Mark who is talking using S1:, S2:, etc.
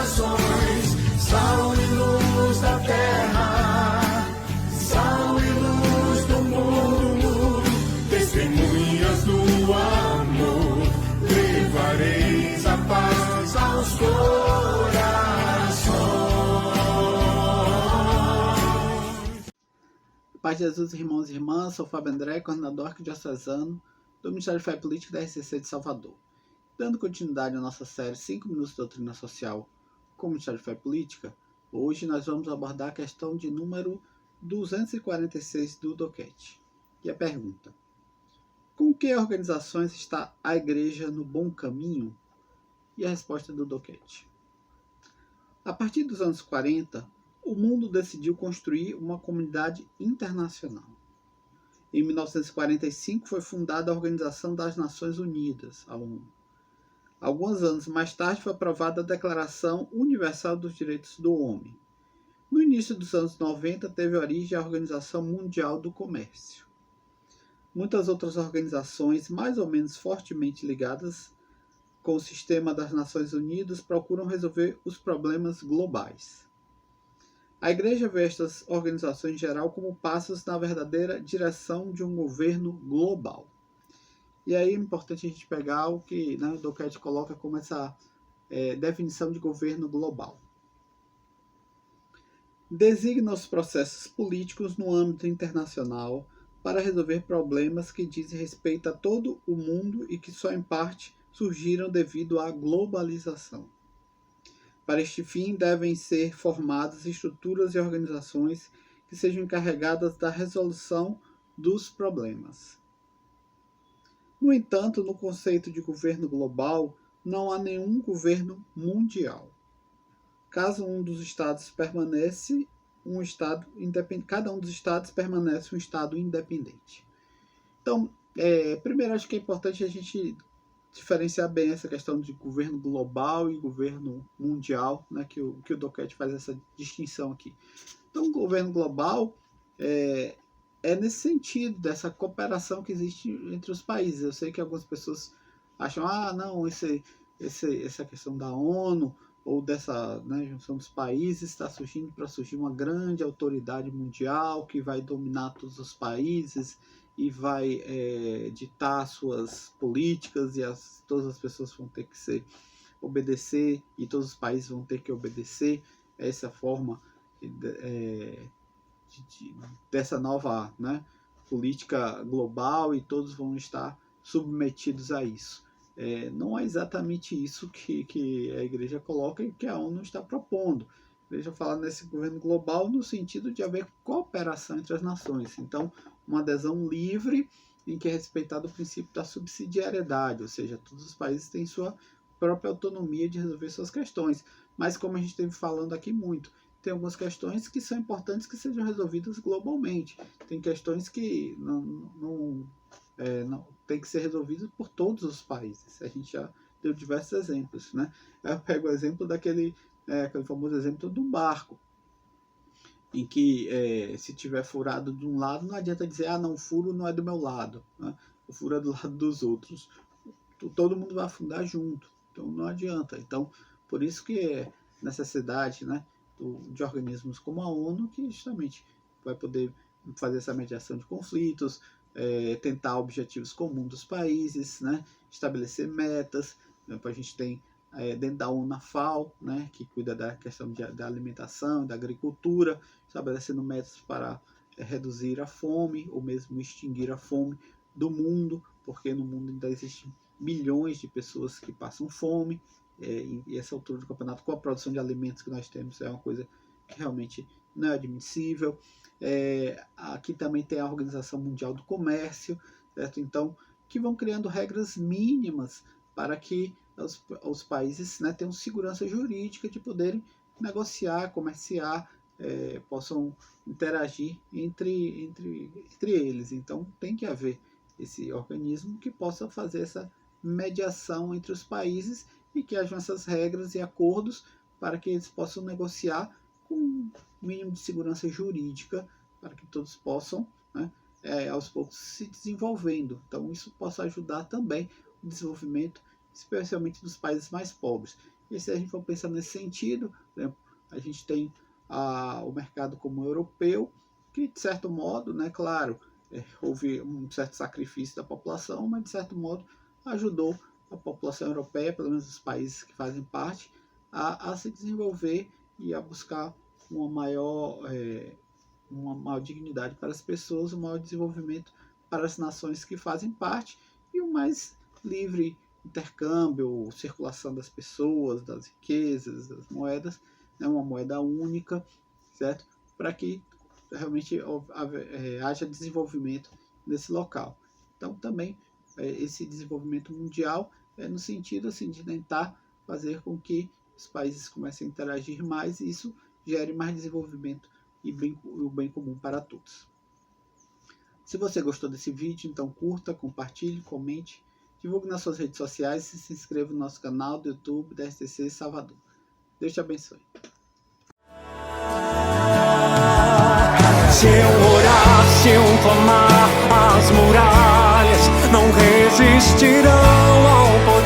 S1: nações, sal e luz da terra, sal e luz do mundo, testemunhas do amor, levareis a paz aos corações.
S2: Paz de Jesus, irmãos e irmãs, sou Fábio André, coordenador arquidiocesano do Ministério de Fé e Política da RCC de Salvador. Dando continuidade à nossa série 5 minutos de doutrina social com o Ministério de Fé e Política, hoje nós vamos abordar a questão de número 246 do DOCAT. E a pergunta: com que organizações está a Igreja no bom caminho? E a resposta do DOCAT: a partir dos anos 40, o mundo decidiu construir uma comunidade internacional. Em 1945 foi fundada a Organização das Nações Unidas, a ONU. Alguns anos mais tarde foi aprovada a Declaração Universal dos Direitos do Homem. No início dos anos 90 teve origem a Organização Mundial do Comércio. Muitas outras organizações, mais ou menos fortemente ligadas com o sistema das Nações Unidas, procuram resolver os problemas globais. A Igreja vê estas organizações em geral como passos na verdadeira direção de um governo global. E aí é importante a gente pegar o que o DOCAT coloca como essa definição de governo global. Designa os processos políticos no âmbito internacional para resolver problemas que dizem respeito a todo o mundo e que só em parte surgiram devido à globalização. Para este fim, devem ser formadas estruturas e organizações que sejam encarregadas da resolução dos problemas. No entanto, no conceito de governo global, não há nenhum governo mundial. Caso um dos estados permanece um estado independente, cada um dos estados permanece um estado independente. Então, primeiro acho que é importante a gente diferenciar bem essa questão de governo global e governo mundial, né, que o DOCAT faz essa distinção aqui. Então, o governo global é nesse sentido, dessa cooperação que existe entre os países. Eu sei que algumas pessoas acham, não, essa questão da ONU ou dessa junção dos países está surgindo para surgir uma grande autoridade mundial que vai dominar todos os países e vai ditar suas políticas e todas as pessoas vão ter que obedecer e todos os países vão ter que obedecer. Essa forma dessa nova política global e todos vão estar submetidos a isso. Não é exatamente isso que a Igreja coloca e que a ONU está propondo. A Igreja fala nesse governo global no sentido de haver cooperação entre as nações. Então, uma adesão livre em que é respeitado o princípio da subsidiariedade, ou seja, todos os países têm sua própria autonomia de resolver suas questões. Mas, como a gente esteve falando aqui muito, tem algumas questões que são importantes que sejam resolvidas globalmente. Tem questões que não tem que ser resolvidas por todos os países. A gente já deu diversos exemplos, né? Eu pego o exemplo aquele famoso exemplo do barco, em que se tiver furado de um lado, não adianta dizer, o furo não é do meu lado, né? O furo é do lado dos outros. Todo mundo vai afundar junto, então não adianta. Então, por isso que é necessidade, de organismos como a ONU, que justamente vai poder fazer essa mediação de conflitos, tentar objetivos comuns dos países, estabelecer metas. A gente tem dentro da ONU a FAO, que cuida da questão da alimentação, da agricultura, estabelecendo metas para reduzir a fome ou mesmo extinguir a fome do mundo, porque no mundo ainda existem milhões de pessoas que passam fome, e essa altura do campeonato, com a produção de alimentos que nós temos, é uma coisa que realmente não é admissível. Aqui também tem a Organização Mundial do Comércio, certo? Então, que vão criando regras mínimas para que os países tenham segurança jurídica de poderem negociar, comerciar, possam interagir entre eles. Então, tem que haver esse organismo que possa fazer essa mediação entre os países e que hajam essas regras e acordos para que eles possam negociar com um mínimo de segurança jurídica para que todos possam, aos poucos, se desenvolvendo. Então, isso possa ajudar também o desenvolvimento, especialmente dos países mais pobres. E se a gente for pensar nesse sentido, né, a gente tem o mercado comum europeu, que de certo modo, né, claro, houve um certo sacrifício da população, mas de certo modo ajudou a população europeia, pelo menos os países que fazem parte, a se desenvolver e a buscar uma maior dignidade para as pessoas, um maior desenvolvimento para as nações que fazem parte e o mais livre intercâmbio, circulação das pessoas, das riquezas, das moedas, né, uma moeda única, certo? Para que realmente haja desenvolvimento nesse local. Então, também esse desenvolvimento mundial é no sentido assim, de tentar fazer com que os países comecem a interagir mais e isso gere mais desenvolvimento e o bem comum para todos. Se você gostou desse vídeo, então curta, compartilhe, comente, divulgue nas suas redes sociais e se inscreva no nosso canal do YouTube da STC Salvador. Deus te abençoe.
S3: Se eu orar, se eu clamar, as muralhas não resistirão ao poder.